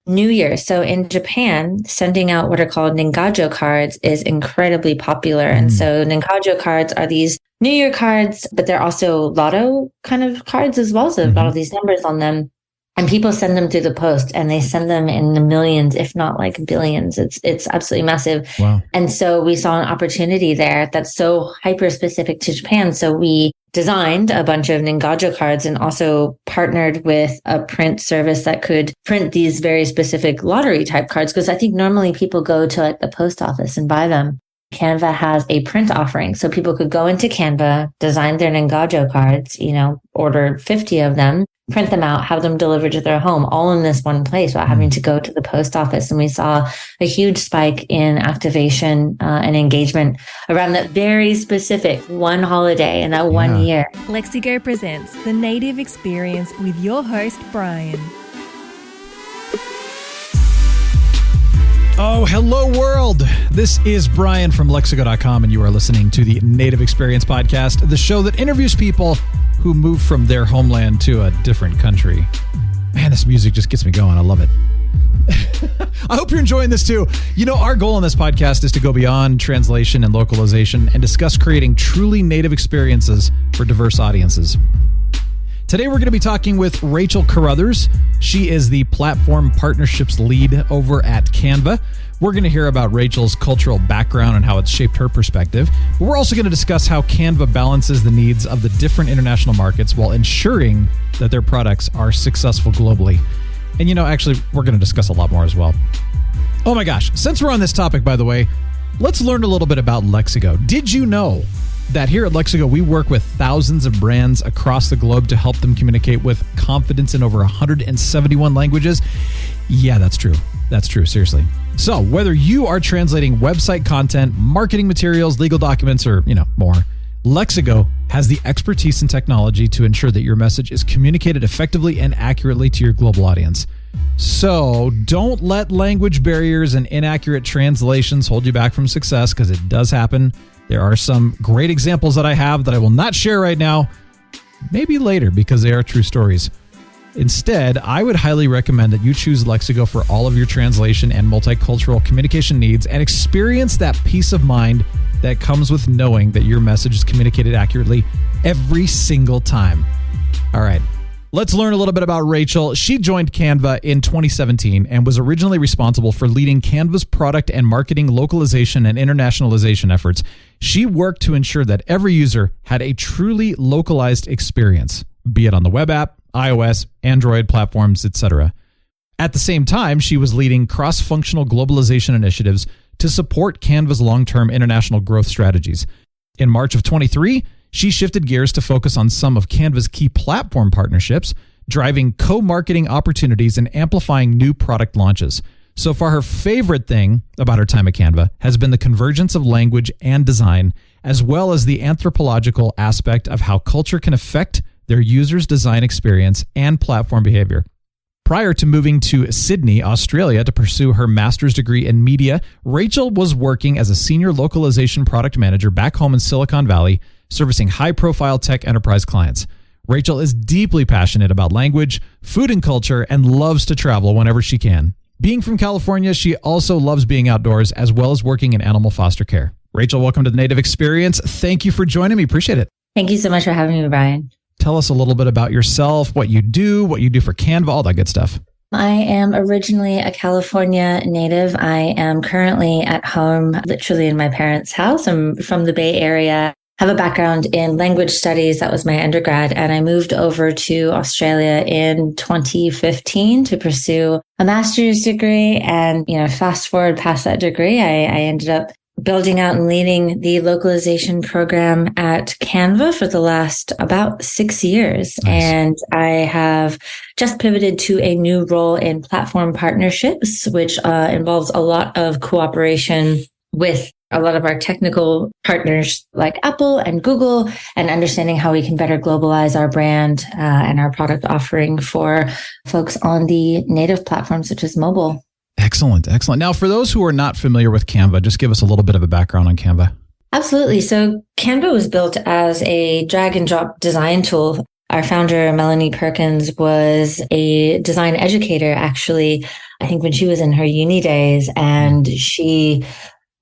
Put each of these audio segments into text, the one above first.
New Year. So in Japan, sending out what are called Ningajo cards is incredibly popular. And so Ningajo cards are these New Year cards, but they're also lotto kind of cards as well. So they've got all these numbers on them. And people send them through the post, and they send them in the millions, if not like billions. It's absolutely massive. Wow. And so we saw an opportunity there that's so hyper specific to Japan. So we designed a bunch of Ningajo cards and also partnered with a print service that could print these very specific lottery type cards. Because I think normally people go to like the post office and buy them. Canva has a print offering. So people could go into Canva, design their Ningajo cards, order 50 of them, print them out, have them delivered to their home, all in this one place without having to go to the post office. And we saw a huge spike in activation and engagement around that very specific one holiday in that 1 year. Lexigo presents The Native Experience with your host, Brian. Oh, hello world. This is Brian from Lexigo.com, and you are listening to the Native Experience Podcast, the show that interviews people who move from their homeland to a different country. Man, this music just gets me going. I love it. I hope you're enjoying this too. Our goal on this podcast is to go beyond translation and localization and discuss creating truly native experiences for diverse audiences. Today, we're going to be talking with Rachel Carruthers. She is the platform partnerships lead over at Canva. We're going to hear about Rachel's cultural background and how it's shaped her perspective. But we're also going to discuss how Canva balances the needs of the different international markets while ensuring that their products are successful globally. And actually, we're going to discuss a lot more as well. Oh my gosh. Since we're on this topic, by the way, let's learn a little bit about Lexigo. Did you know that here at Lexigo, we work with thousands of brands across the globe to help them communicate with confidence in over 171 languages? Yeah, that's true. That's true. Seriously. So whether you are translating website content, marketing materials, legal documents, or, more, Lexigo has the expertise and technology to ensure that your message is communicated effectively and accurately to your global audience. So don't let language barriers and inaccurate translations hold you back from success, because it does happen. There are some great examples that I have that I will not share right now, maybe later, because they are true stories. Instead, I would highly recommend that you choose Lexigo for all of your translation and multicultural communication needs and experience that peace of mind that comes with knowing that your message is communicated accurately every single time. All right. Let's learn a little bit about Rachel. She joined Canva in 2017 and was originally responsible for leading Canva's product and marketing localization and internationalization efforts. She worked to ensure that every user had a truly localized experience, be it on the web app, iOS, Android platforms, etc. At the same time, she was leading cross-functional globalization initiatives to support Canva's long-term international growth strategies. In March of 23, she shifted gears to focus on some of Canva's key platform partnerships, driving co-marketing opportunities and amplifying new product launches. So far, her favorite thing about her time at Canva has been the convergence of language and design, as well as the anthropological aspect of how culture can affect their users' design experience and platform behavior. Prior to moving to Sydney, Australia to pursue her master's degree in media, Rachel was working as a senior localization product manager back home in Silicon Valley, servicing high-profile tech enterprise clients. Rachel is deeply passionate about language, food and culture, and loves to travel whenever she can. Being from California, she also loves being outdoors as well as working in animal foster care. Rachel, welcome to the Native Experience. Thank you for joining me. Appreciate it. Thank you so much for having me, Brian. Tell us a little bit about yourself, what you do for Canva, all that good stuff. I am originally a California native. I am currently at home, literally in my parents' house. I'm from the Bay Area. Have a background in language studies. That was my undergrad. And I moved over to Australia in 2015 to pursue a master's degree. And, fast forward past that degree, I ended up building out and leading the localization program at Canva for the last about 6 years. Nice. And I have just pivoted to a new role in platform partnerships, which involves a lot of cooperation with a lot of our technical partners like Apple and Google, and understanding how we can better globalize our brand and our product offering for folks on the native platforms such as mobile. Excellent. Now, for those who are not familiar with Canva, just give us a little bit of a background on Canva. Absolutely. So Canva was built as a drag and drop design tool. Our founder, Melanie Perkins, was a design educator, actually, I think when she was in her uni days, and she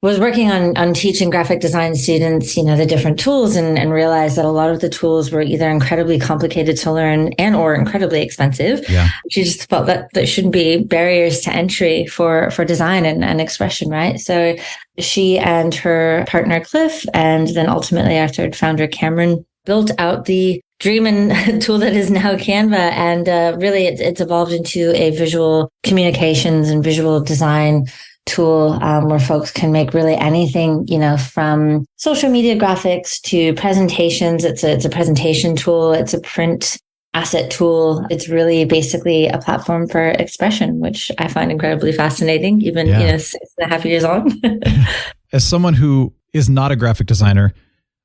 was working on teaching graphic design students, the different tools, and realized that a lot of the tools were either incredibly complicated to learn and or incredibly expensive. Yeah. She just felt that there shouldn't be barriers to entry for design and expression, right? So she and her partner Cliff, and then ultimately our third founder Cameron, built out the dream and tool that is now Canva. And really it's evolved into a visual communications and visual design tool where folks can make really anything, from social media graphics to presentations. It's a presentation tool. It's a print asset tool. It's really basically a platform for expression, which I find incredibly fascinating, even, 6.5 years on. As someone who is not a graphic designer,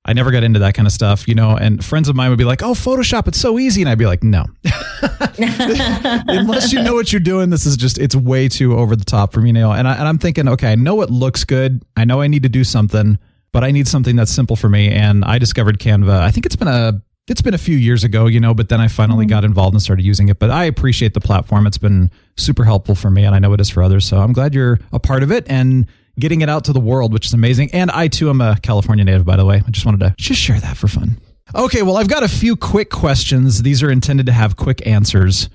I never got into that kind of stuff, and friends of mine would be like, oh, Photoshop, it's so easy. And I'd be like, no, unless you know what you're doing, it's way too over the top for me now. And I'm thinking, okay, I know it looks good. I know I need to do something, but I need something that's simple for me. And I discovered Canva. I think it's been a few years ago, but then I finally got involved and started using it. But I appreciate the platform. It's been super helpful for me, and I know it is for others. So I'm glad you're a part of it and getting it out to the world, which is amazing. And I too am a California native, by the way. I just wanted to just share that for fun. Okay, well, I've got a few quick questions. These are intended to have quick answers.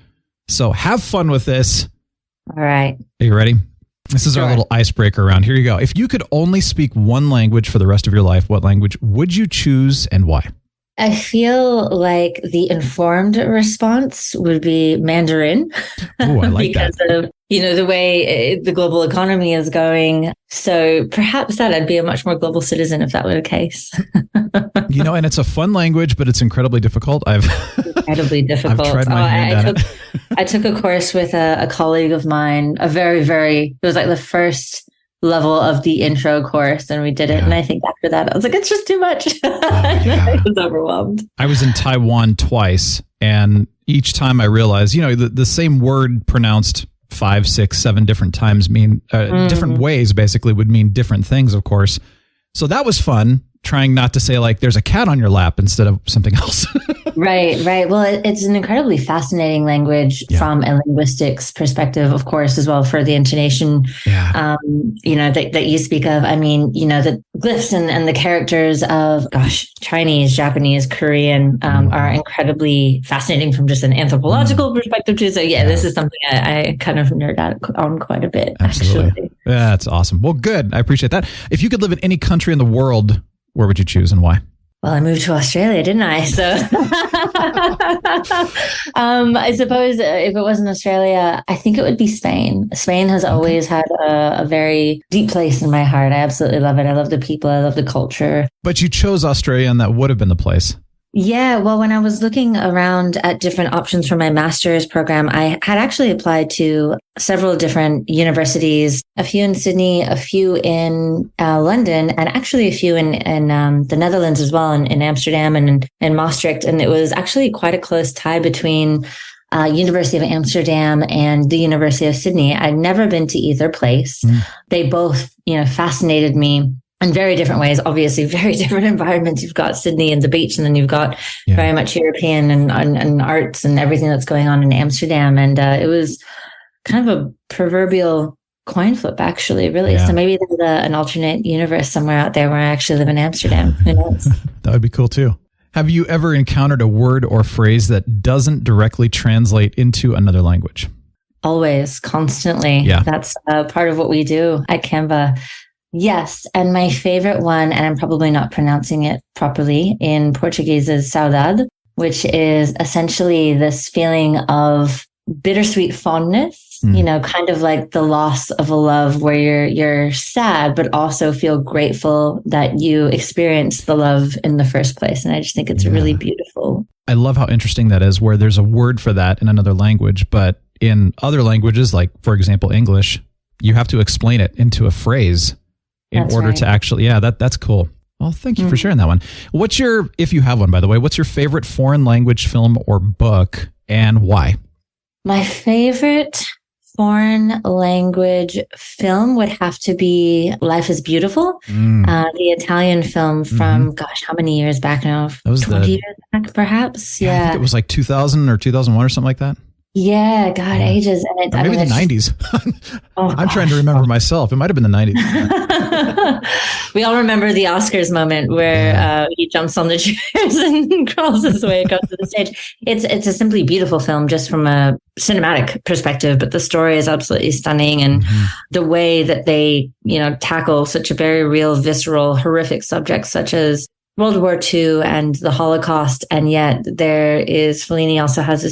So have fun with this. All right. Are you ready? This is our little icebreaker round. Here you go. If you could only speak one language for the rest of your life, what language would you choose and why? I feel like the informed response would be Mandarin. Oh, I like because that. Of, the way the global economy is going. So perhaps I'd be a much more global citizen if that were the case. And it's a fun language, but it's incredibly difficult. Incredibly difficult. I've tried my hand at it. I took a course with a colleague of mine, it was like the first level of the intro course, and we did it. Yeah. And I think after that, I was like, it's just too much. I was overwhelmed. I was in Taiwan twice, and each time I realized, the same word pronounced 5, 6, 7 different times mean different ways, basically would mean different things, of course. So that was fun, trying not to say like there's a cat on your lap instead of something else. Right. Well, it's an incredibly fascinating language from a linguistics perspective, of course, as well for the intonation, that you speak of. I mean, the glyphs and the characters of, Chinese, Japanese, Korean are incredibly fascinating from just an anthropological perspective too. So this is something I kind of nerd out on quite a bit. Absolutely. Actually. Yeah, that's awesome. Well, good. I appreciate that. If you could live in any country in the world, where would you choose and why? Well, I moved to Australia, didn't I? So I suppose if it wasn't Australia, I think it would be Spain. Spain has always had a very deep place in my heart. I absolutely love it. I love the people. I love the culture. But you chose Australia, and that would have been the place. Yeah, well, when I was looking around at different options for my master's program, I had actually applied to several different universities, a few in Sydney, a few in London, and actually a few in the Netherlands as well, in Amsterdam and in Maastricht. And it was actually quite a close tie between University of Amsterdam and the University of Sydney. I'd never been to either place. They both, fascinated me in very different ways, obviously very different environments. You've got Sydney and the beach, and then you've got very much European and arts and everything that's going on in Amsterdam. And it was kind of a proverbial coin flip, actually, really. Yeah. So maybe there's an alternate universe somewhere out there where I actually live in Amsterdam. Who knows? That would be cool too. Have you ever encountered a word or phrase that doesn't directly translate into another language? Always, constantly. Yeah. That's part of what we do at Canva. Yes. And my favorite one, and I'm probably not pronouncing it properly in Portuguese, is saudade, which is essentially this feeling of bittersweet fondness, kind of like the loss of a love where you're sad, but also feel grateful that you experienced the love in the first place. And I just think it's really beautiful. I love how interesting that is, where there's a word for that in another language, but in other languages, like, for example, English, you have to explain it into a phrase in order to actually, that's cool. Well, thank you for sharing that one. If you have one, by the way, what's your favorite foreign language film or book, and why? My favorite foreign language film would have to be Life is Beautiful, the Italian film from, how many years back now? That was 20 years back, perhaps? I think it was like 2000 or 2001 or something like that. Yeah, God, ages. And or maybe the 90s. I'm trying to remember myself. It might have been the 90s. We all remember the Oscars moment where he jumps on the chairs and crawls his way across to the stage. It's a simply beautiful film just from a cinematic perspective, but the story is absolutely stunning. And the way that they, tackle such a very real, visceral, horrific subject such as World War II and the Holocaust. And yet Fellini also has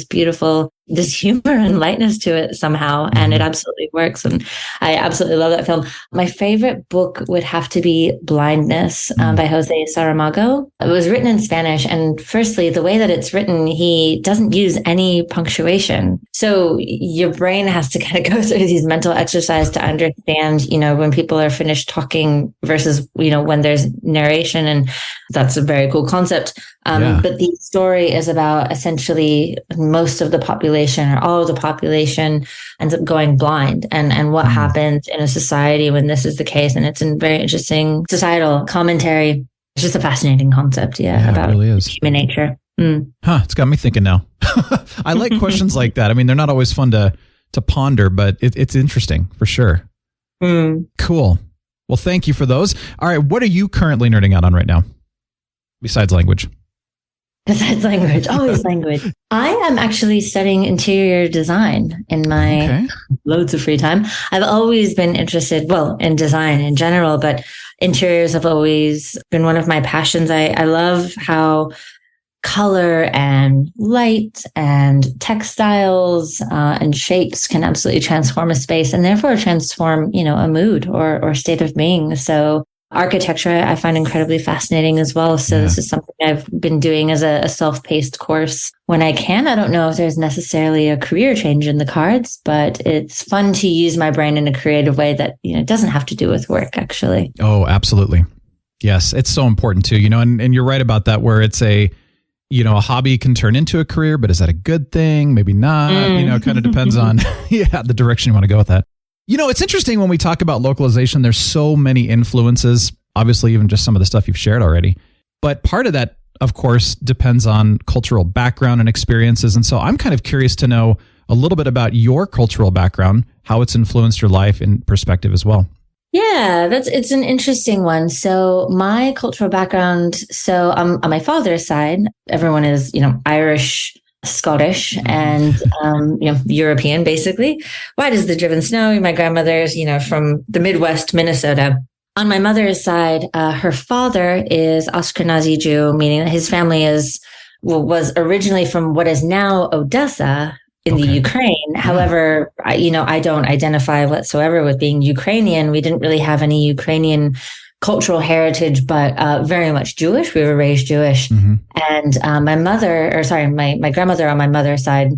this humor and lightness to it somehow. And it absolutely works. And I absolutely love that film. My favorite book would have to be Blindness by Jose Saramago. It was written in Spanish. And firstly, the way that it's written, he doesn't use any punctuation. So your brain has to kind of go through these mental exercises to understand, when people are finished talking versus, when there's narration. And that's a very cool concept. But the story is about essentially most of the population or all of the population ends up going blind and what happens in a society when this is the case. And it's a very interesting societal commentary. It's just a fascinating concept. About it really is. Human nature. It's got me thinking now. I like questions like that. I mean, they're not always fun to ponder, but it's interesting for sure. Cool. Well, thank you for those. All right. What are you currently nerding out on right now? Besides language. Besides language, always language. I am actually studying interior design in my loads of free time. I've always been interested, in design in general, but interiors have always been one of my passions. I love how color and light and textiles and shapes can absolutely transform a space and therefore transform, a mood or state of being. So architecture, I find incredibly fascinating as well. So this is something I've been doing as a self-paced course when I can. I don't know if there's necessarily a career change in the cards, but it's fun to use my brain in a creative way that, doesn't have to do with work, actually. Oh, absolutely. Yes, it's so important too, and you're right about that, where it's a hobby can turn into a career, but is that a good thing? Maybe not. It kind of depends on the direction you want to go with that. It's interesting when we talk about localization, there's so many influences, obviously, even just some of the stuff you've shared already. But part of that, of course, depends on cultural background and experiences. And so I'm kind of curious to know a little bit about your cultural background, how it's influenced your life and perspective as well. Yeah, it's an interesting one. So my cultural background, on my father's side, everyone is, Irish, Scottish, and European, basically. White as the driven snow. My grandmother's, from the Midwest, Minnesota. On my mother's side, her father is Ashkenazi Jew, meaning that his family was originally from what is now Odessa in the Ukraine. Yeah. However, I don't identify whatsoever with being Ukrainian. We didn't really have any Ukrainian cultural heritage, but very much Jewish. We were raised Jewish. And my grandmother on my mother's side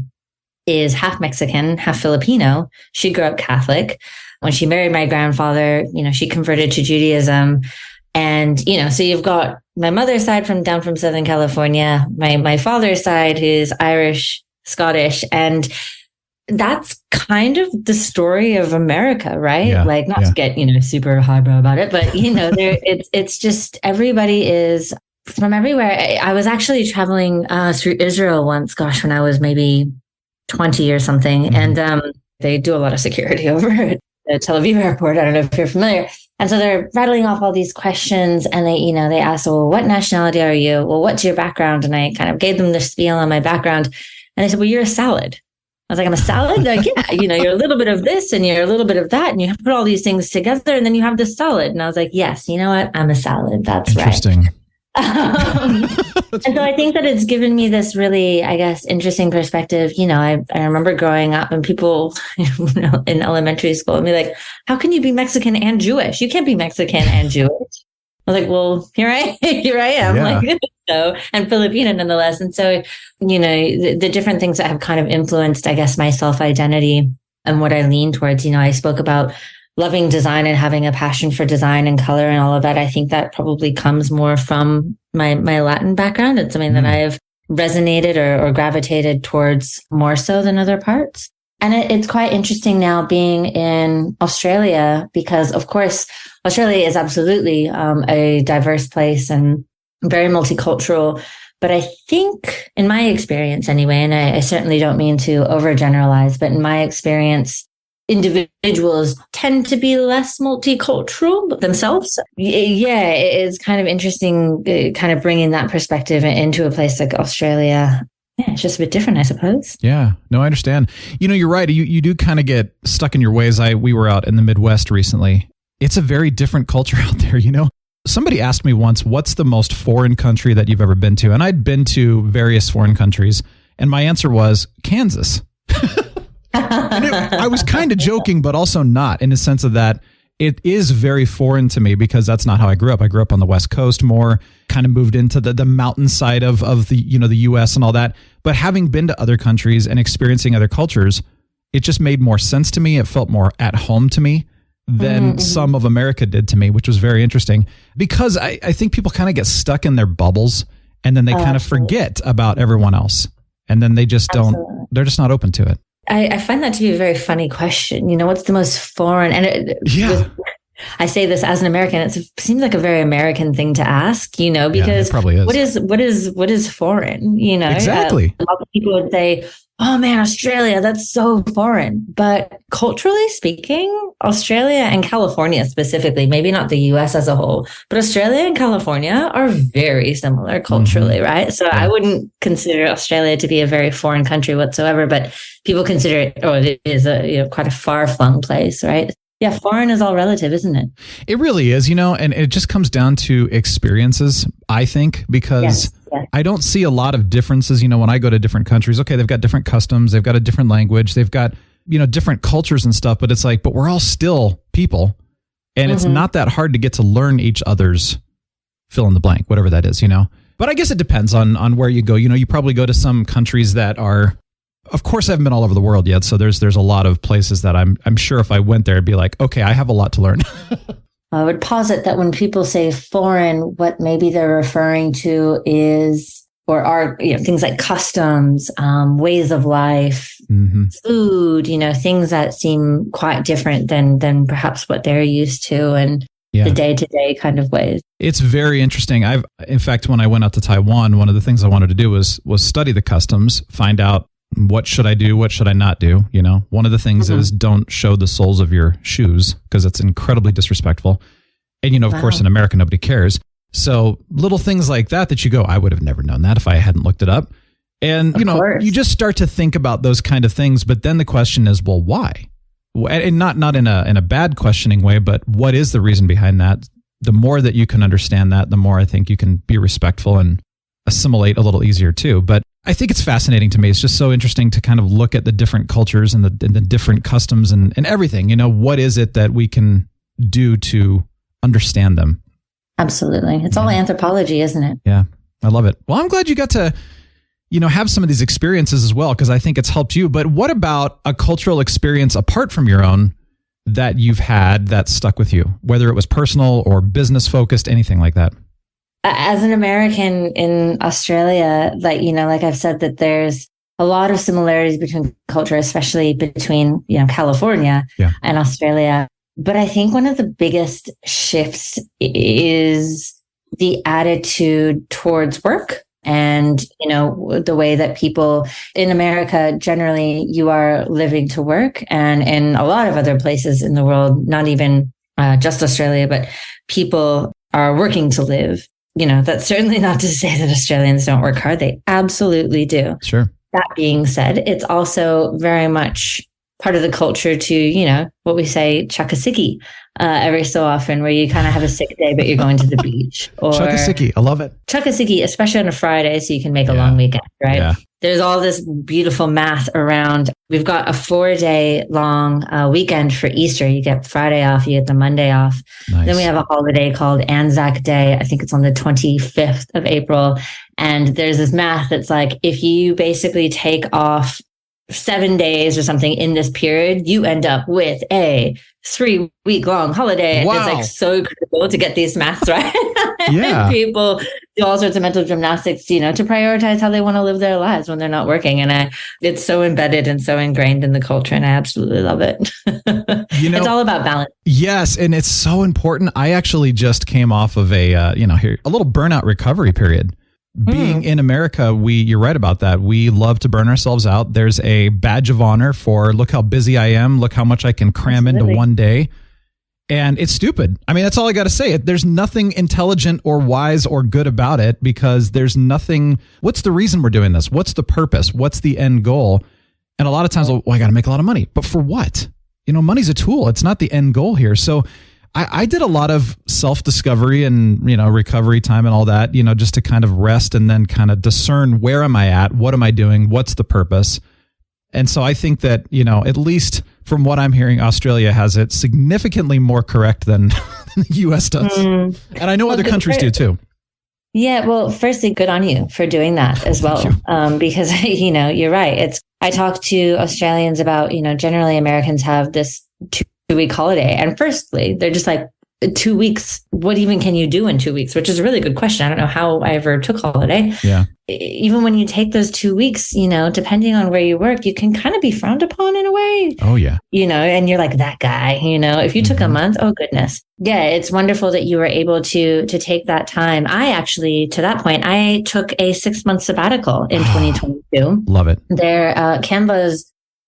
is half Mexican, half Filipino. She grew up Catholic. When she married my grandfather, she converted to Judaism. And, so you've got my mother's side down from Southern California, my father's side who's Irish, Scottish, and that's kind of the story of America, right? Yeah, not to get, super highbrow about it, but, it's just everybody is from everywhere. I was actually traveling through Israel once, when I was maybe 20 or something. And they do a lot of security over at the Tel Aviv airport. I don't know if you're familiar. And so they're rattling off all these questions and they ask, well, what nationality are you? Well, what's your background? And I kind of gave them the spiel on my background. And they said, well, you're a salad. I was like, I'm a salad? They're like, yeah, you're a little bit of this and you're a little bit of that. And you put all these things together and then you have the salad. And I was like, yes, you know what? I'm a salad. That's interesting. Right. And so I think that it's given me this really, I guess, interesting perspective. I remember growing up and people in elementary school and be like, how can you be Mexican and Jewish? You can't be Mexican and Jewish. I was like, well, here I am. Yeah. And Filipino nonetheless. And so, the different things that have kind of influenced, I guess, my self-identity and what I lean towards. I spoke about loving design and having a passion for design and color and all of that. I think that probably comes more from my Latin background. It's something that I've resonated or gravitated towards more so than other parts. And it's quite interesting now being in Australia because, of course, Australia is absolutely a diverse place and very multicultural. But I think in my experience anyway, and I certainly don't mean to overgeneralize, but in my experience, individuals tend to be less multicultural themselves. Yeah, it's kind of interesting, kind of bringing that perspective into a place like Australia. Yeah, it's just a bit different, I suppose. Yeah, no, I understand. You're right. You do kind of get stuck in your ways. We were out in the Midwest recently. It's a very different culture out there, Somebody asked me once, what's the most foreign country that you've ever been to? And I'd been to various foreign countries, and my answer was Kansas. I was kind of joking, but also not, in the sense of that it is very foreign to me because that's not how I grew up. I grew up on the West Coast more, kind of moved into the mountainside of the, the US and all that. But having been to other countries and experiencing other cultures, it just made more sense to me. It felt more at home to me than some of America did to me, which was very interesting because I think people kind of get stuck in their bubbles and then they kind of forget about everyone else. And then they just they're just not open to it. I find that to be a very funny question. What's the most foreign? And I say this as an American, it seems like a very American thing to ask, because it probably is. What is foreign? Exactly. A lot of people would say, oh man, Australia, that's so foreign. But culturally speaking, Australia and California specifically, maybe not the US as a whole, but Australia and California are very similar culturally, right? So I wouldn't consider Australia to be a very foreign country whatsoever, but people consider it, it is quite a far-flung place, right? Yeah, foreign is all relative, isn't it? It really is, and it just comes down to experiences, I think, because I don't see a lot of differences. When I go to different countries, okay, they've got different customs, they've got a different language, they've got, different cultures and stuff, but it's like, but we're all still people. And it's not that hard to get to learn each other's fill in the blank, whatever that is, But I guess it depends on where you go. You probably go to some countries that are, of course, I haven't been all over the world yet. So there's a lot of places that I'm sure if I went there, it'd be like, okay, I have a lot to learn. I would posit that when people say foreign, what maybe they're referring to is, or are, things like customs, ways of life, food, things that seem quite different than perhaps what they're used to and the day-to-day kind of ways. It's very interesting. In fact, when I went out to Taiwan, one of the things I wanted to do was study the customs, find out what should I do? What should I not do? One of the things is don't show the soles of your shoes because it's incredibly disrespectful. And, of course, in America, nobody cares. So little things like that you go, I would have never known that if I hadn't looked it up. And, you just start to think about those kind of things. But then the question is, well, why? And not in a bad questioning way, but what is the reason behind that? The more that you can understand that, the more I think you can be respectful and assimilate a little easier too. But I think it's fascinating to me. It's just so interesting to kind of look at the different cultures and the different customs and everything. What is it that we can do to understand them? Absolutely. It's all anthropology, isn't it? Yeah, I love it. Well, I'm glad you got to, have some of these experiences as well, because I think it's helped you. But what about a cultural experience apart from your own that you've had that stuck with you, whether it was personal or business focused, anything like that? As an American in Australia, like I've said, that there's a lot of similarities between culture, especially between, California and Australia. But I think one of the biggest shifts is the attitude towards work and, the way that people in America, generally, you are living to work. And in a lot of other places in the world, not even just Australia, but people are working to live. That's certainly not to say that Australians don't work hard. They absolutely do. Sure. That being said, it's also very much part of the culture to, what we say, chuck a sickie every so often, where you kind of have a sick day, but you're going to the beach. Or chuck a sickie. I love it. Chuck a sickie, especially on a Friday, so you can make a long weekend, right? Yeah. There's all this beautiful math around. We've got a 4-day long weekend for Easter. You get Friday off, you get the Monday off. Nice. Then we have a holiday called Anzac Day. I think it's on the 25th of April. And there's this math that's like, if you basically take off 7 days or something in this period, you end up with a 3-week-long holiday. Wow. It's like so critical to get these maths right. Yeah. People do all sorts of mental gymnastics, to prioritize how they want to live their lives when they're not working. And it's so embedded and so ingrained in the culture, and I absolutely love it. It's all about balance. Yes, and it's so important. I actually just came off of a little burnout recovery period being in America, you're right about that. We love to burn ourselves out. There's a badge of honor for look how busy I am. Look how much I can cram into one day. And it's stupid. I mean, that's all I got to say. There's nothing intelligent or wise or good about it because there's nothing. What's the reason we're doing this? What's the purpose? What's the end goal? And a lot of times, well, I got to make a lot of money. But for what? Money's a tool. It's not the end goal here. So I did a lot of self-discovery and, recovery time and all that, just to kind of rest and then kind of discern where am I at? What am I doing? What's the purpose? And so I think that, at least from what I'm hearing, Australia has it significantly more correct than the U.S. does. And I know other countries do too. Yeah. Well, firstly, good on you for doing that as well. Because, you're right. I talk to Australians about, generally Americans have this 2-week holiday. And firstly, they're just like, 2 weeks, what even can you do in 2 weeks? Which is a really good question. I don't know how I ever took holiday. Yeah. Even when you take those 2 weeks, depending on where you work, you can kind of be frowned upon in a way. Oh, yeah. And you're like that guy, if you took a month, oh goodness. Yeah. It's wonderful that you were able to take that time. I actually, to that point, I took a 6-month sabbatical in 2022. Love it.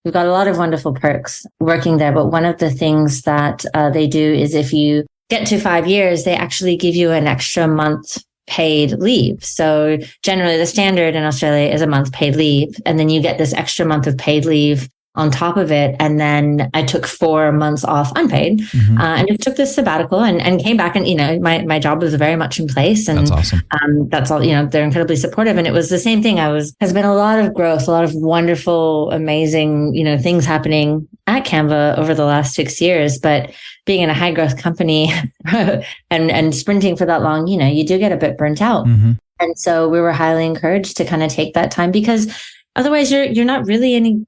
We've got a lot of wonderful perks working there. But one of the things that they do is if you get to 5 years, they actually give you an extra month paid leave. So generally the standard in Australia is a month paid leave. And then you get this extra month of paid leave on top of it. And then I took 4 months off unpaid and just took this sabbatical and came back and, my job was very much in place. And that's awesome. That's all, they're incredibly supportive. And it was the same thing. Has been a lot of growth, a lot of wonderful, amazing, things happening at Canva over the last 6 years. But being in a high growth company and sprinting for that long, you do get a bit burnt out. And so we were highly encouraged to kind of take that time because otherwise you're not really any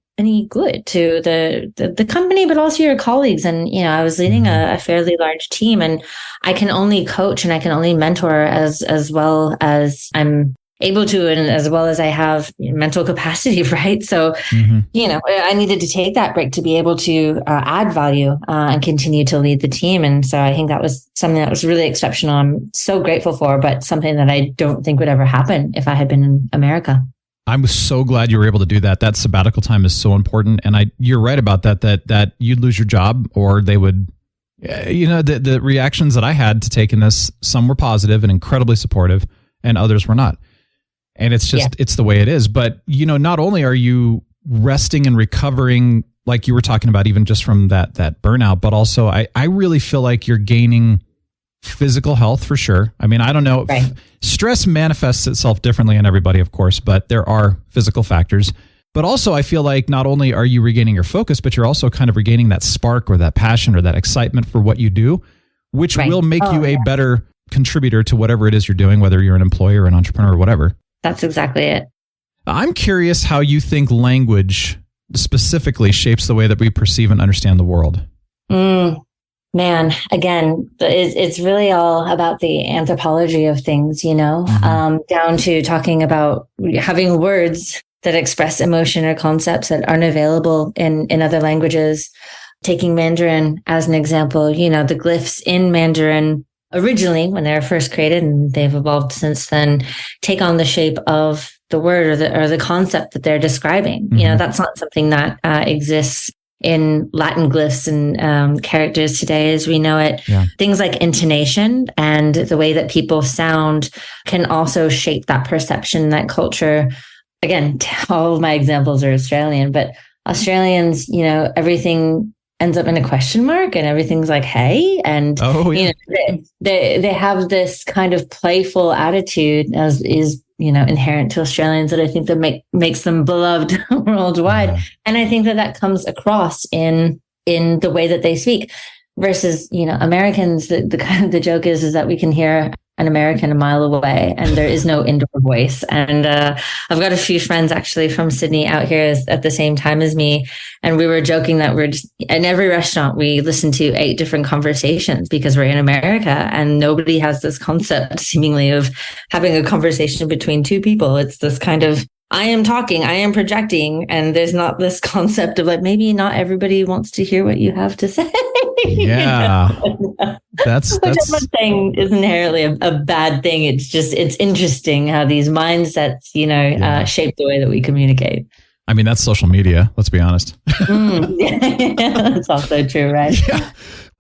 good to the company, but also your colleagues. And, I was leading a fairly large team and I can only coach and I can only mentor as well as I'm able to, and as well as I have mental capacity, right? So, I needed to take that break to be able to add value and continue to lead the team. And so I think that was something that was really exceptional. I'm so grateful for, but something that I don't think would ever happen if I had been in America. I'm so glad you were able to do that. That sabbatical time is so important. And you're right about that you'd lose your job or they would, the reactions that I had to taking this, some were positive and incredibly supportive and others were not. And it's just, it's the way it is. But, not only are you resting and recovering, like you were talking about, even just from that burnout, but also I really feel like you're gaining physical health for sure. I mean, I don't know. Right. Stress manifests itself differently in everybody, of course, but there are physical factors. But also I feel like not only are you regaining your focus, but you're also kind of regaining that spark or that passion or that excitement for what you do, which will make you a better contributor to whatever it is you're doing, whether you're an employer, an entrepreneur, or whatever. That's exactly it. I'm curious how you think language specifically shapes the way that we perceive and understand the world. Man, again, it's really all about the anthropology of things, down to talking about having words that express emotion or concepts that aren't available in other languages. Taking Mandarin as an example, the glyphs in Mandarin originally, when they were first created, and they've evolved since then, take on the shape of the word or the concept that they're describing. That's not something that exists in Latin glyphs and characters today as we know it. Yeah. Things like intonation and the way that people sound can also shape that perception, that culture. Again, all of my examples are Australian, but Australians, everything ends up in a question mark and everything's like, hey, and they have this kind of playful attitude as is, inherent to Australians that I think that makes them beloved worldwide. Yeah. And I think that comes across in the way that they speak versus, Americans. The joke is that we can hear an American a mile away and there is no indoor voice. And I've got a few friends actually from Sydney out here at the same time as me. And we were joking that we're just in every restaurant, we listen to 8 different conversations because we're in America and nobody has this concept seemingly of having a conversation between 2 people. It's this kind of, I am talking, I am projecting. And there's not this concept of like, maybe not everybody wants to hear what you have to say. Yeah. That's Which I'm not saying is inherently a bad thing. It's just, it's interesting how these mindsets, shape the way that we communicate. I mean, that's social media. Let's be honest. That's also true, right? Yeah.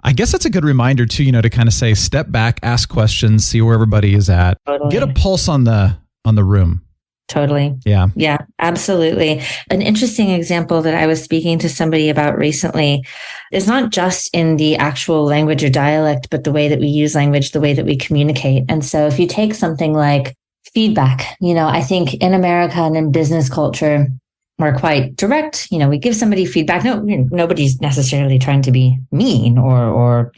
I guess that's a good reminder too, to kind of say, step back, ask questions, see where everybody is at, Totally. Get a pulse on the room. Totally. Yeah. Yeah, absolutely. An interesting example that I was speaking to somebody about recently is not just in the actual language or dialect, but the way that we use language, the way that we communicate. And so if you take something like feedback, I think in America and in business culture, we're quite direct. We give somebody feedback. No, nobody's necessarily trying to be mean or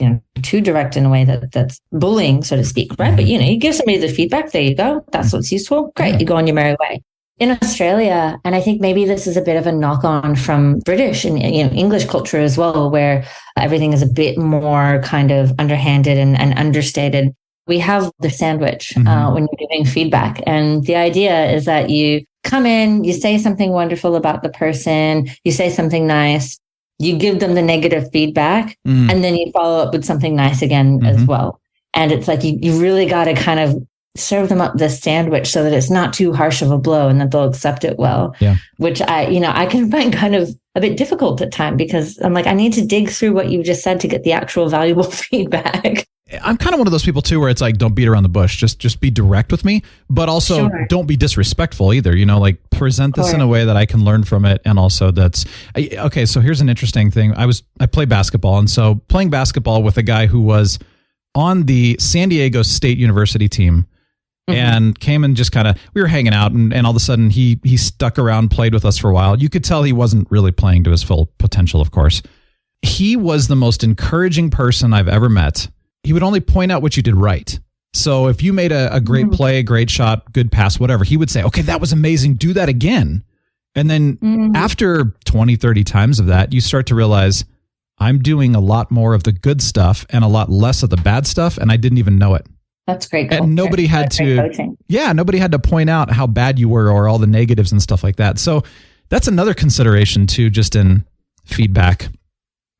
too direct in a way that's bullying, so to speak, right? But you give somebody the feedback. There you go. That's what's useful. Great, you go on your merry way. In Australia, and I think maybe this is a bit of a knock on from British and English culture as well, where everything is a bit more kind of underhanded and understated. We have the sandwich when you're giving feedback, and the idea is that you come in, you say something wonderful about the person, you say something nice, you give them the negative feedback, and then you follow up with something nice again as well. And it's like you really got to kind of serve them up this sandwich so that it's not too harsh of a blow and that they'll accept it well. Yeah. Which I can find kind of a bit difficult at times because I'm like, I need to dig through what you've just said to get the actual valuable feedback. I'm kind of one of those people too, where it's like, don't beat around the bush, just be direct with me, but also don't be disrespectful either. Like present this in a way that I can learn from it. And also okay. So here's an interesting thing. I play basketball. And so playing basketball with a guy who was on the San Diego State University team and came and just we were hanging out and all of a sudden he stuck around, played with us for a while. You could tell he wasn't really playing to his full potential, of course. He was the most encouraging person I've ever met. He would only point out what you did right. So if you made a great play, a great shot, good pass, whatever, he would say, okay, that was amazing. Do that again. And then after 20, 30 times of that, you start to realize I'm doing a lot more of the good stuff and a lot less of the bad stuff. And I didn't even know it. That's great. Culture. And nobody had nobody had to point out how bad you were or all the negatives and stuff like that. So that's another consideration too, just in feedback.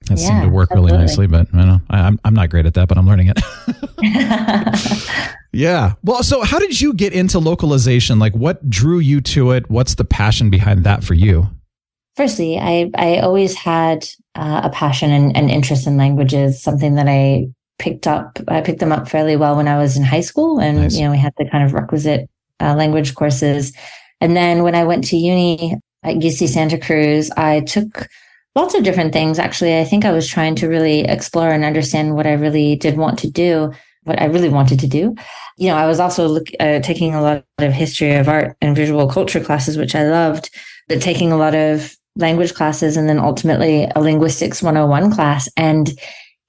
That seemed to work really nicely, but I'm not great at that, but I'm learning it. Yeah. Well, so how did you get into localization? Like what drew you to it? What's the passion behind that for you? Firstly, I always had a passion and interest in languages, something that I picked up. I picked them up fairly well when I was in high school and, nice. We had the kind of requisite language courses. And then when I went to uni at UC Santa Cruz, I took lots of different things. Actually, I think I was trying to really explore and understand what I really did want to do, what I really wanted to do. I was also taking a lot of history of art and visual culture classes, which I loved, but taking a lot of language classes and then ultimately a linguistics 101 class. And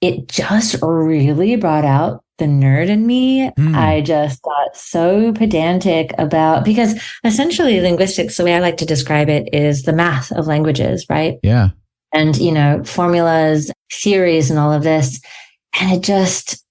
it just really brought out the nerd in me. I just got so pedantic because essentially linguistics, the way I like to describe it, is the math of languages, right? Yeah. And, formulas, theories, and all of this. And it just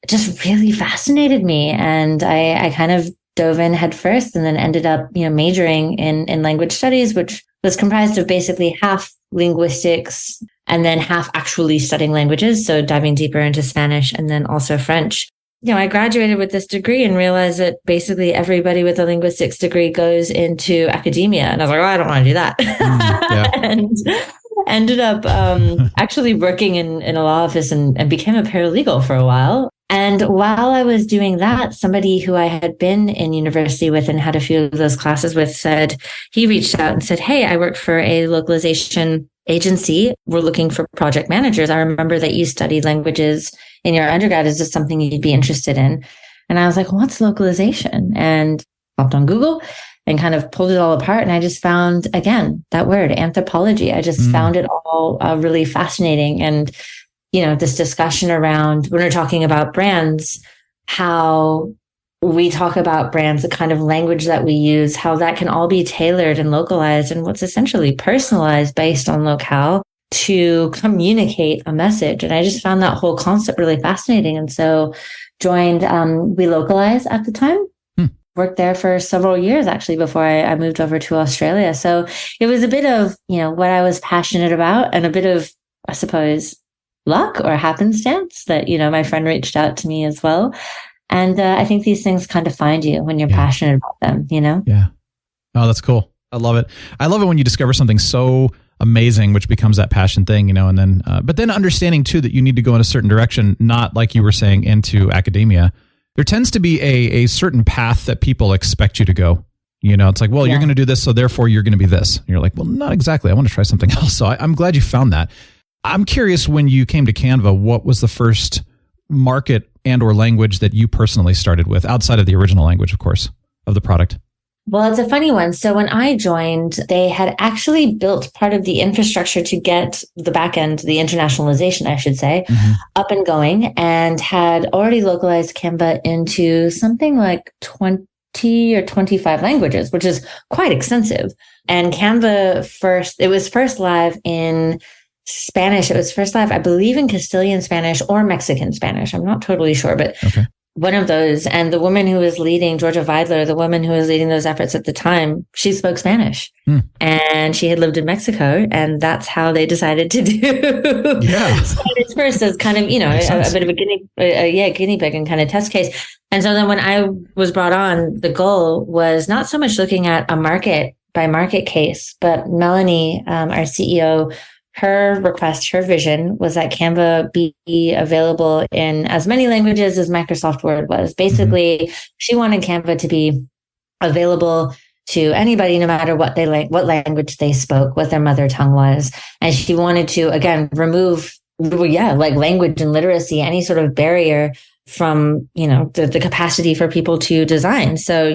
really fascinated me. And I kind of dove in head first and then ended up, majoring in language studies, which was comprised of basically half linguistics and then half actually studying languages. So diving deeper into Spanish and then also French. I graduated with this degree and realized that basically everybody with a linguistics degree goes into academia. And I was like, I don't want to do that. And ended up actually working in a law office and became a paralegal for a while. And while I was doing that, somebody who I had been in university with and had a few of those classes with he reached out and said, hey, I work for a localization agency. We're looking for project managers. I remember that you studied languages in your undergrad. Is this something you'd be interested in? And I was like, what's localization? And popped on Google and kind of pulled it all apart. And I just found, again, that word, anthropology. I just found it all really fascinating. And, this discussion around when we're talking about brands, how we talk about brands, the kind of language that we use, how that can all be tailored and localized and what's essentially personalized based on locale to communicate a message. And I just found that whole concept really fascinating. And so joined We Localize at the time. Worked there for several years, actually, before I moved over to Australia. So it was a bit of, what I was passionate about and a bit of, I suppose, luck or happenstance that, my friend reached out to me as well. And I think these things kind of find you when you're passionate about them, Yeah. Oh, that's cool. I love it. I love it when you discover something so amazing, which becomes that passion thing, and then, but then understanding too, that you need to go in a certain direction, not like you were saying into academia. There tends to be a certain path that people expect you to go. It's like, well, you're going to do this, so therefore you're going to be this. And you're like, well, not exactly. I want to try something else. So I'm glad you found that. I'm curious, when you came to Canva, what was the first market and or language that you personally started with, outside of the original language, of course, of the product? Well, it's a funny one. So when I joined, they had actually built part of the infrastructure to get the back end, the internationalization, I should say, up and going, and had already localized Canva into something like 20 or 25 languages, which is quite extensive. And Canva it was first live in Spanish. It was first live, I believe, in Castilian Spanish or Mexican Spanish. I'm not totally sure, but one of those. And the woman who was leading, Georgia Weidler, the woman who was leading those efforts at the time, she spoke Spanish and she had lived in Mexico. And that's how they decided to do Spanish first as kind of, a bit of a guinea pig and kind of test case. And so then when I was brought on, the goal was not so much looking at a market by market case, but Melanie, our CEO, her request, her vision was that Canva be available in as many languages as Microsoft Word was. Basically, she wanted Canva to be available to anybody, no matter what what language they spoke, what their mother tongue was. And she wanted to, again, remove, language and literacy, any sort of barrier from, the capacity for people to design. So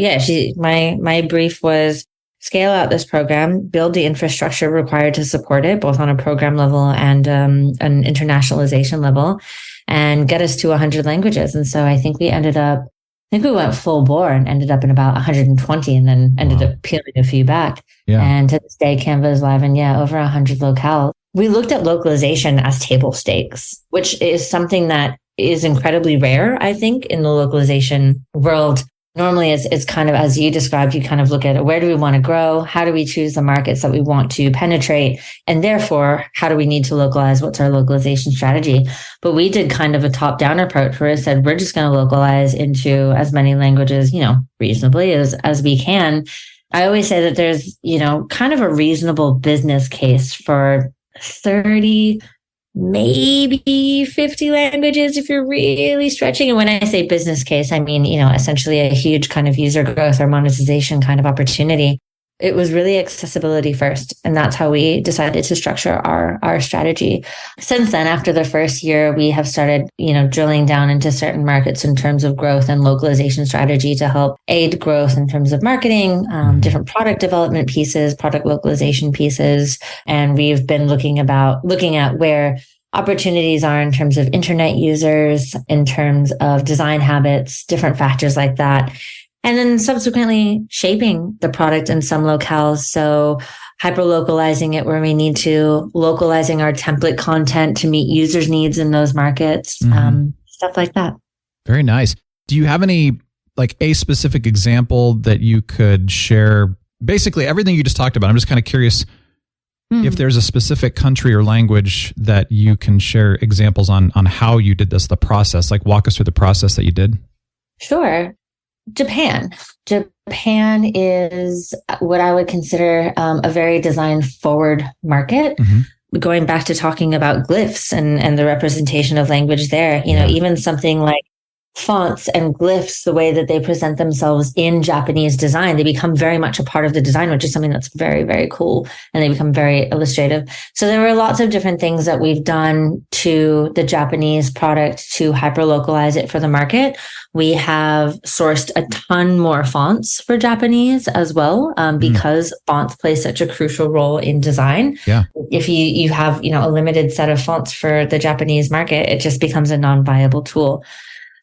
my brief was scale out this program, build the infrastructure required to support it, both on a program level and an internationalization level, and get us to 100 languages. And so I think we went full bore and ended up in about 120, and then ended up peeling a few back. Yeah. And to this day, Canva is live in, over 100 locales. We looked at localization as table stakes, which is something that is incredibly rare, I think, in the localization world. Normally, it's kind of, as you described, you kind of look at where do we want to grow? How do we choose the markets that we want to penetrate? And therefore, how do we need to localize? What's our localization strategy? But we did kind of a top-down approach where it said, we're just going to localize into as many languages, reasonably as we can. I always say that there's, kind of a reasonable business case for 30, maybe 50 languages if you're really stretching. And when I say business case, I mean, essentially a huge kind of user growth or monetization kind of opportunity. It was really accessibility first. And that's how we decided to structure our strategy. Since then, after the first year, we have started, drilling down into certain markets in terms of growth and localization strategy to help aid growth in terms of marketing, different product development pieces, product localization pieces. And we've been looking at where opportunities are in terms of internet users, in terms of design habits, different factors like that. And then subsequently shaping the product in some locales. So hyper-localizing it where we need to, localizing our template content to meet users' needs in those markets, stuff like that. Very nice. Do you have any, a specific example that you could share? Basically, everything you just talked about, I'm just kind of curious if there's a specific country or language that you can share examples on how you did this, the process, walk us through the process that you did. Sure. Japan is what I would consider a very design forward market. Going back to talking about glyphs and the representation of language there, even something like fonts and glyphs, the way that they present themselves in Japanese design, they become very much a part of the design, which is something that's very, very cool. And they become very illustrative. So there were lots of different things that we've done to the Japanese product to hyper localize it for the market. We have sourced a ton more fonts for Japanese as well, because fonts play such a crucial role in design. Yeah. If you have, a limited set of fonts for the Japanese market, it just becomes a non-viable tool.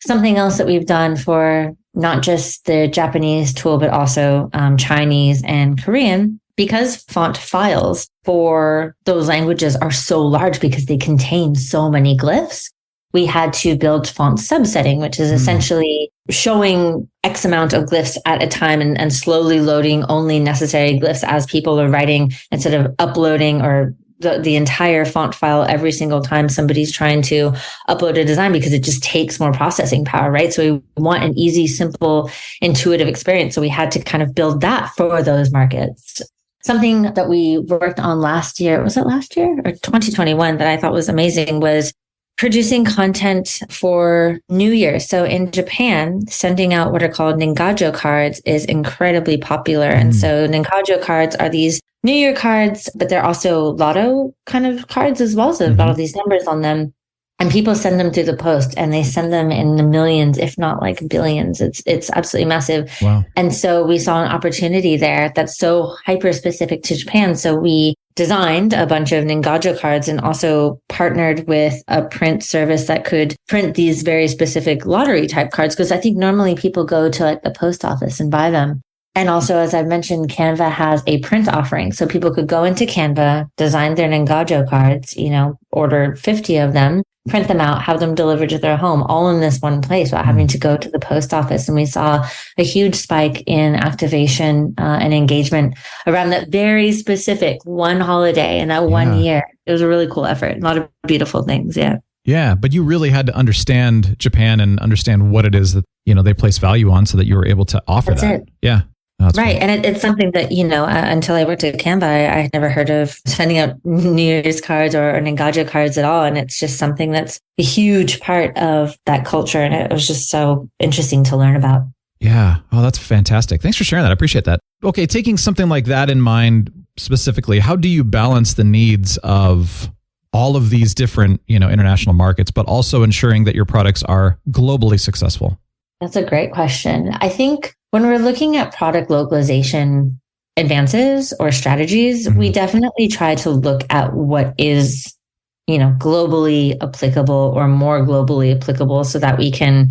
Something else that we've done for not just the Japanese tool, but also Chinese and Korean, because font files for those languages are so large because they contain so many glyphs, we had to build font subsetting, which is essentially showing X amount of glyphs at a time and slowly loading only necessary glyphs as people are writing, instead of uploading or the entire font file every single time somebody's trying to upload a design, because it just takes more processing power, right? So we want an easy, simple, intuitive experience. So we had to kind of build that for those markets. Something that we worked on last year, was it last year or 2021, that I thought was amazing was producing content for New Year. So in Japan, sending out what are called Ningajo cards is incredibly popular. And so Ningajo cards are these New Year cards, but they're also lotto kind of cards as well. So they've got all these numbers on them. And people send them through the post, and they send them in the millions, if not like billions. It's absolutely massive. Wow. And so we saw an opportunity there that's so hyper specific to Japan. So we designed a bunch of Ningajo cards and also partnered with a print service that could print these very specific lottery type cards. Because I think normally people go to like the post office and buy them. And also, as I mentioned, Canva has a print offering. So people could go into Canva, design their Ningajo cards, order 50 of them, print them out, have them delivered to their home, all in this one place without having to go to the post office. And we saw a huge spike in activation and engagement around that very specific one holiday and that 1 year. It was a really cool effort. A lot of beautiful things. Yeah. Yeah. But you really had to understand Japan and understand what it is that, they place value on so that you were able to offer That's that. it. Yeah. Oh, right. Cool. And it's something that, until I worked at Canva, I had never heard of sending out New Year's cards or Ningajo cards at all. And it's just something that's a huge part of that culture. And it was just so interesting to learn about. Yeah. Oh, that's fantastic. Thanks for sharing that. I appreciate that. Okay. Taking something like that in mind specifically, how do you balance the needs of all of these different, international markets, but also ensuring that your products are globally successful? That's a great question. I think when we're looking at product localization advances or strategies, we definitely try to look at what is, globally applicable or more globally applicable so that we can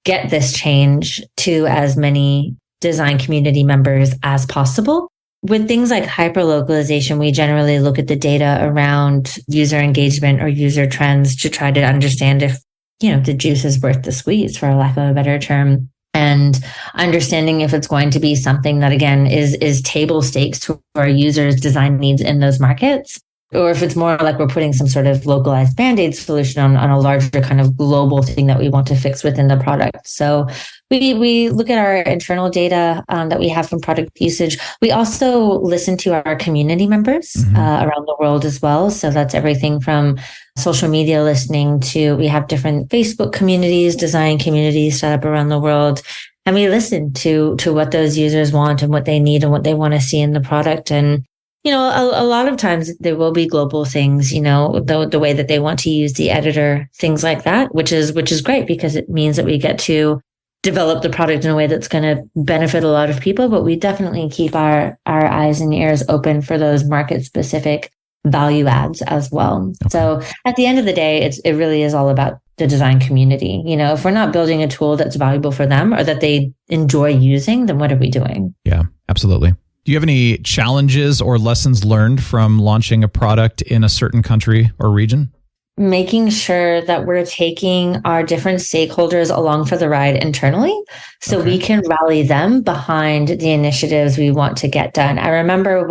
get this change to as many design community members as possible. With things like hyperlocalization, we generally look at the data around user engagement or user trends to try to understand if, the juice is worth the squeeze, for lack of a better term. And understanding if it's going to be something that, again, is table stakes to our users' design needs in those markets, or if it's more like we're putting some sort of localized Band-Aid solution on a larger kind of global thing that we want to fix within the product. So we look at our internal data that we have from product usage. We also listen to our community members around the world as well. So that's everything from social media listening to, we have different Facebook communities, design communities set up around the world. And we listen to what those users want and what they need and what they want to see in the product. And a lot of times there will be global things, the way that they want to use the editor, things like that, which is great because it means that we get to develop the product in a way that's going to benefit a lot of people. But we definitely keep our eyes and ears open for those market specific value adds as well. Okay. So at the end of the day, it really is all about the design community. If we're not building a tool that's valuable for them or that they enjoy using, then what are we doing? Yeah, absolutely. Do you have any challenges or lessons learned from launching a product in a certain country or region? Making sure that we're taking our different stakeholders along for the ride internally so we can rally them behind the initiatives we want to get done. I remember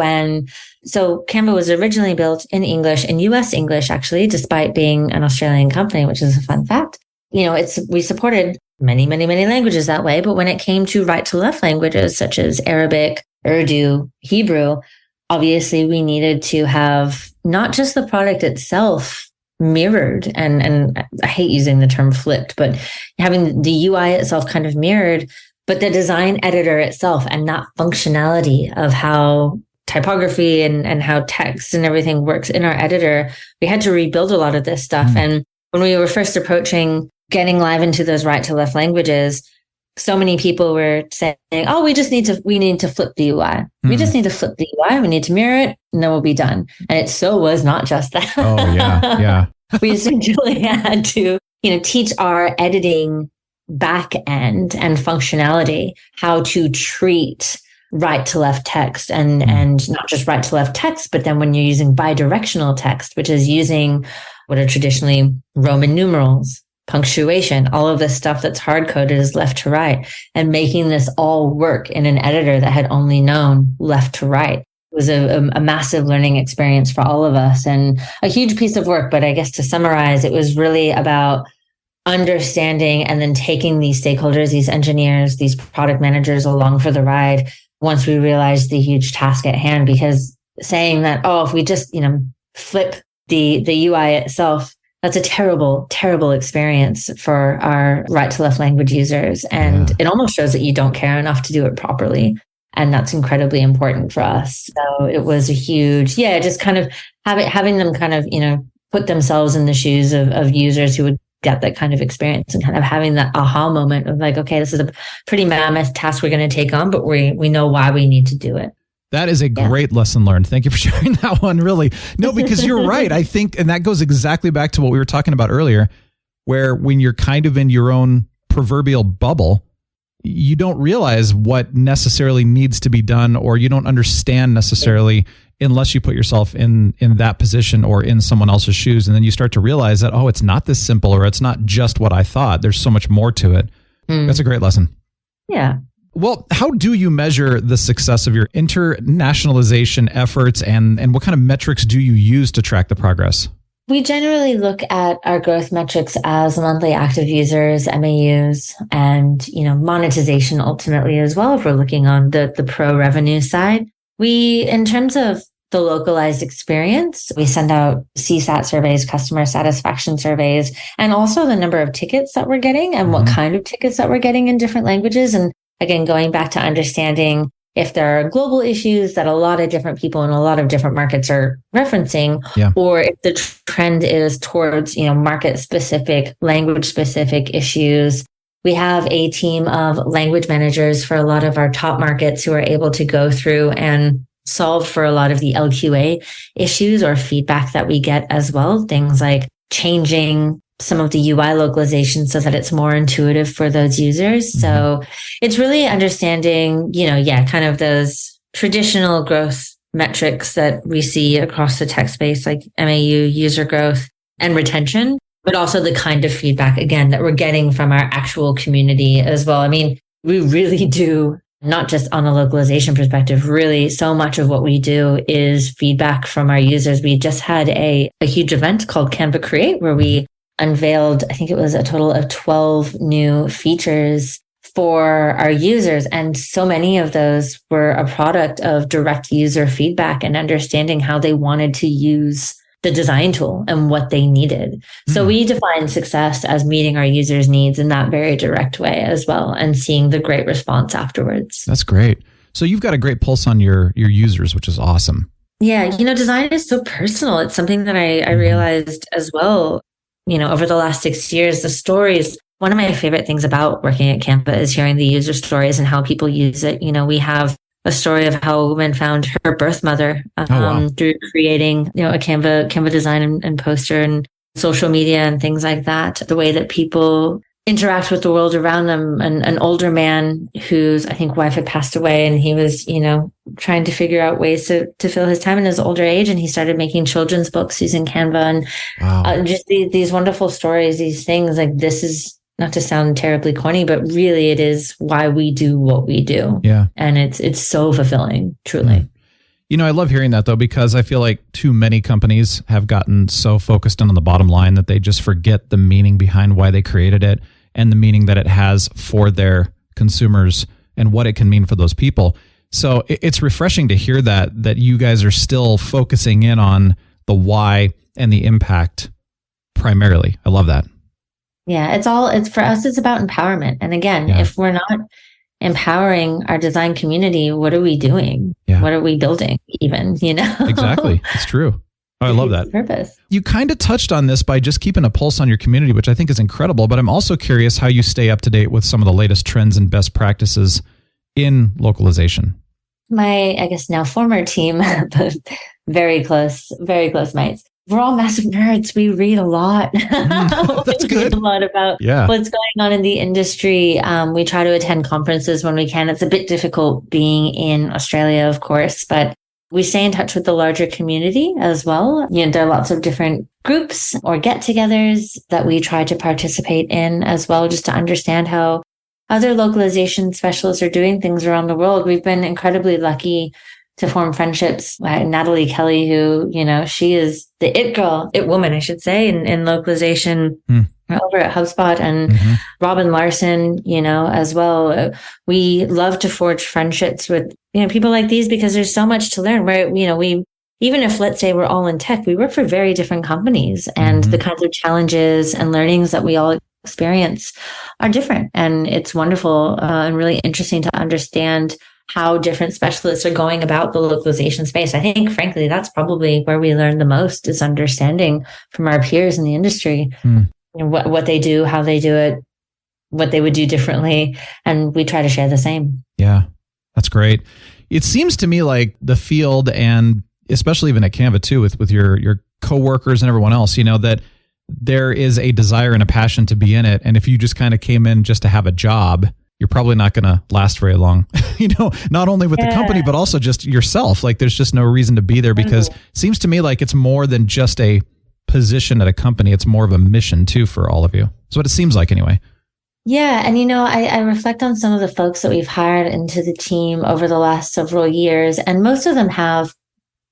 so Canva was originally built in English, in US English, actually, despite being an Australian company, which is a fun fact. We supported many, many, many languages that way. But when it came to right to left languages, such as Arabic, Urdu, Hebrew, obviously we needed to have not just the product itself mirrored, and I hate using the term flipped, but having the UI itself kind of mirrored, but the design editor itself and that functionality of how typography and how text and everything works in our editor, we had to rebuild a lot of this stuff. And when we were first approaching getting live into those right to left languages, so many people were saying, oh, we need to flip the UI. We just need to flip the UI. We need to mirror it and then we'll be done. And it so was not just that. Oh, yeah. Yeah. We essentially had to, teach our editing back end and functionality, how to treat right to left text and not just right to left text, but then when you're using bidirectional text, which is using what are traditionally Roman numerals, punctuation, all of this stuff that's hard coded is left to right, and making this all work in an editor that had only known left to right. was a massive learning experience for all of us and a huge piece of work. But I guess to summarize, it was really about understanding and then taking these stakeholders, these engineers, these product managers along for the ride once we realized the huge task at hand. Because saying that, oh, if we just, flip the UI itself, that's a terrible, terrible experience for our right to left language users. And it almost shows that you don't care enough to do it properly. And that's incredibly important for us. So it was a huge, just kind of having them kind of, put themselves in the shoes of users who would get that kind of experience and kind of having that aha moment of like, okay, this is a pretty mammoth task we're going to take on, but we know why we need to do it. That is a great lesson learned. Thank you for sharing that one, really. No, because you're right. I think, and that goes exactly back to what we were talking about earlier, where when you're kind of in your own proverbial bubble, you don't realize what necessarily needs to be done, or you don't understand necessarily unless you put yourself in that position or in someone else's shoes. And then you start to realize that, oh, it's not this simple, or it's not just what I thought. There's so much more to it. That's a great lesson. Yeah. Well, how do you measure the success of your internationalization efforts, and what kind of metrics do you use to track the progress? We generally look at our growth metrics as monthly active users, MAUs, and, monetization ultimately as well, if we're looking on the pro revenue side. We, in terms of the localized experience, we send out CSAT surveys, customer satisfaction surveys, and also the number of tickets that we're getting and what kind of tickets that we're getting in different languages. And again, going back to understanding if there are global issues that a lot of different people in a lot of different markets are referencing, or if the trend is towards, market specific, language specific issues. We have a team of language managers for a lot of our top markets who are able to go through and solve for a lot of the LQA issues or feedback that we get as well. Things like changing some of the UI localization so that it's more intuitive for those users. So it's really understanding, kind of those traditional growth metrics that we see across the tech space, like MAU, user growth, and retention, but also the kind of feedback, again, that we're getting from our actual community as well. I mean, we really do, not just on a localization perspective, really so much of what we do is feedback from our users. We just had a huge event called Canva Create, where we unveiled, I think it was a total of 12 new features for our users. And so many of those were a product of direct user feedback and understanding how they wanted to use the design tool and what they needed. So we define success as meeting our users' needs in that very direct way as well, and seeing the great response afterwards. That's great. So you've got a great pulse on your users, which is awesome. Yeah. Design is so personal. It's something that I realized as well. Over the last 6 years, the stories, one of my favorite things about working at Canva is hearing the user stories and how people use it. We have a story of how a woman found her birth mother through creating, a Canva design and poster and social media and things like that. The way that people interact with the world around them. An older man whose, I think, wife had passed away, and he was, trying to figure out ways to fill his time in his older age. And he started making children's books using Canva, and just these wonderful stories, these things. Like, this is, not to sound terribly corny, but really it is why we do what we do. Yeah. And it's so fulfilling, truly. I love hearing that, though, because I feel like too many companies have gotten so focused on the bottom line that they just forget the meaning behind why they created it and the meaning that it has for their consumers and what it can mean for those people. So it's refreshing to hear that you guys are still focusing in on the why and the impact primarily. I love that. Yeah, it's for us, it's about empowerment. And again, if we're not empowering our design community, what are we doing? Yeah. What are we building even, Exactly. It's true. Oh, I love that. Purpose. You kind of touched on this by just keeping a pulse on your community, which I think is incredible, but I'm also curious how you stay up to date with some of the latest trends and best practices in localization. My, I guess now former team, but very close mates. We're all massive nerds. We read a lot. That's good. Read a lot about what's going on in the industry. We try to attend conferences when we can. It's a bit difficult being in Australia, of course, but we stay in touch with the larger community as well. There are lots of different groups or get-togethers that we try to participate in as well, just to understand how other localization specialists are doing things around the world. We've been incredibly lucky to form friendships. Natalie Kelly, who, she is the it woman, I should say, in localization over at HubSpot, and Robin Larson, as well. We love to forge friendships with, people like these because there's so much to learn. Where, we, even if, let's say, we're all in tech, we work for very different companies, and the kinds of challenges and learnings that we all experience are different. And it's wonderful and really interesting to understand how different specialists are going about the localization space. I think, frankly, that's probably where we learn the most, is understanding from our peers in the industry what they do, how they do it, what they would do differently. And we try to share the same. Yeah, that's great. It seems to me like the field, and especially even at Canva too, with your coworkers and everyone else, that there is a desire and a passion to be in it. And if you just kind of came in just to have a job, you're probably not going to last very long, not only with the company, but also just yourself. Like, there's just no reason to be there, because it seems to me like it's more than just a position at a company. It's more of a mission too for all of you. That's what it seems like anyway. Yeah. And, I reflect on some of the folks that we've hired into the team over the last several years, and most of them have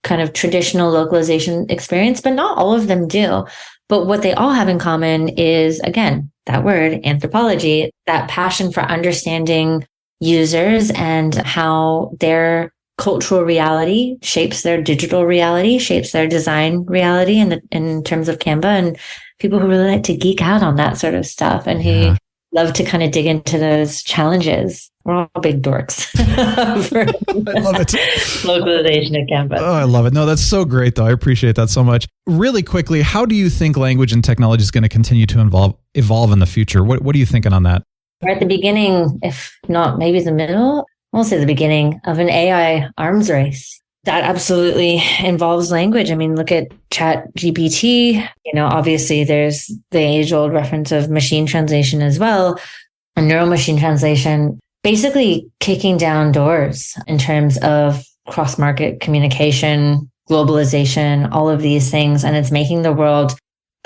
kind of traditional localization experience, but not all of them do. But what they all have in common is, again, that word, anthropology, that passion for understanding users and how their cultural reality shapes their digital reality, shapes their design reality in terms of Canva, and people who really like to geek out on that sort of stuff and who love to kind of dig into those challenges. We're all big dorks. I love it. Localization at Canva. Oh, I love it. No, that's so great, though. I appreciate that so much. Really quickly, how do you think language and technology is going to continue to evolve in the future? What are you thinking on that? We're at the beginning, if not maybe the middle, I'll say the beginning of an AI arms race. That absolutely involves language. I mean, look at ChatGPT. Obviously there's the age-old reference of machine translation as well, and neural machine translation, basically kicking down doors in terms of cross-market communication, globalization, all of these things. And it's making the world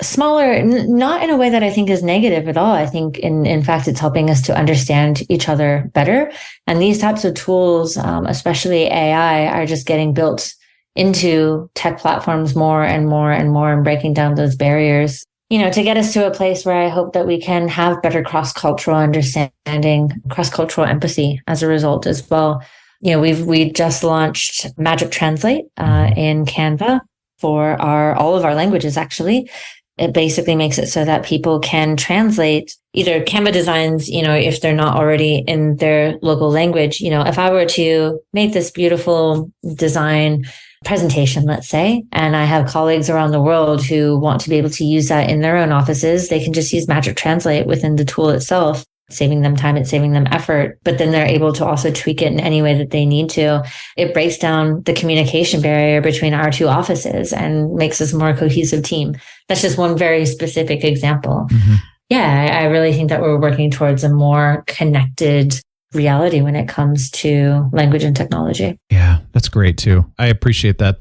smaller, not in a way that I think is negative at all. I think in fact, it's helping us to understand each other better. And these types of tools, especially AI, are just getting built into tech platforms more and more and more, and breaking down those barriers, to get us to a place where I hope that we can have better cross-cultural understanding, cross-cultural empathy as a result as well. We just launched Magic Translate in Canva for all of our languages, actually. It basically makes it so that people can translate either Canva designs, if they're not already in their local language. If I were to make this beautiful design presentation, let's say, and I have colleagues around the world who want to be able to use that in their own offices, they can just use Magic Translate within the tool itself, saving them time, it's saving them effort, but then they're able to also tweak it in any way that they need to. It breaks down the communication barrier between our two offices and makes us a more cohesive team. That's just one very specific example. Yeah, I really think that we're working towards a more connected reality when it comes to language and technology. Yeah, that's great too. I appreciate that,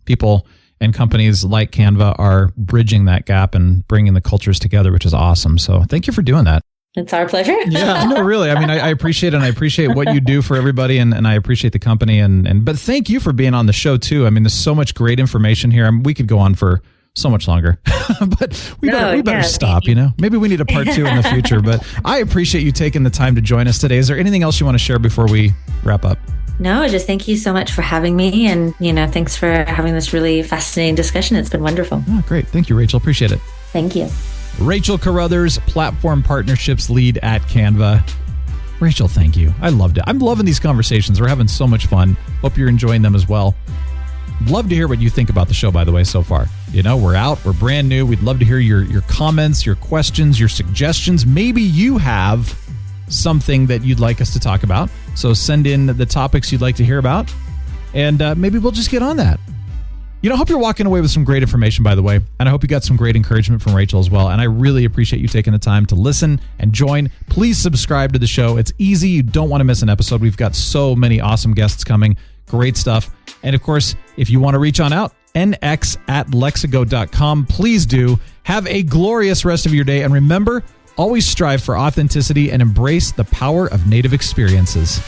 people and companies like Canva are bridging that gap and bringing the cultures together, which is awesome. So thank you for doing that. It's our pleasure. Yeah, no, really. I mean, I appreciate it, and I appreciate what you do for everybody, and I appreciate the company, but thank you for being on the show too. I mean, there's so much great information here. We could go on for so much longer, but we better stop, Maybe we need a part 2 in the future, but I appreciate you taking the time to join us today. Is there anything else you want to share before we wrap up? No, just thank you so much for having me, and, thanks for having this really fascinating discussion. It's been wonderful. Oh, great. Thank you, Rachel. Appreciate it. Thank you. Rachel Carruthers, Platform Partnerships Lead at Canva. Rachel, thank you. I loved it. I'm loving these conversations. We're having so much fun. Hope you're enjoying them as well. Love to hear what you think about the show, by the way, so far. We're out. We're brand new. We'd love to hear your comments, your questions, your suggestions. Maybe you have something that you'd like us to talk about. So send in the topics you'd like to hear about, and maybe we'll just get on that. I hope you're walking away with some great information, by the way, and I hope you got some great encouragement from Rachel as well. And I really appreciate you taking the time to listen and join. Please subscribe to the show. It's easy. You don't want to miss an episode. We've got so many awesome guests coming. Great stuff. And of course, if you want to reach on out, nx@lexigo.com. Please do. Have a glorious rest of your day. And remember, always strive for authenticity and embrace the power of native experiences.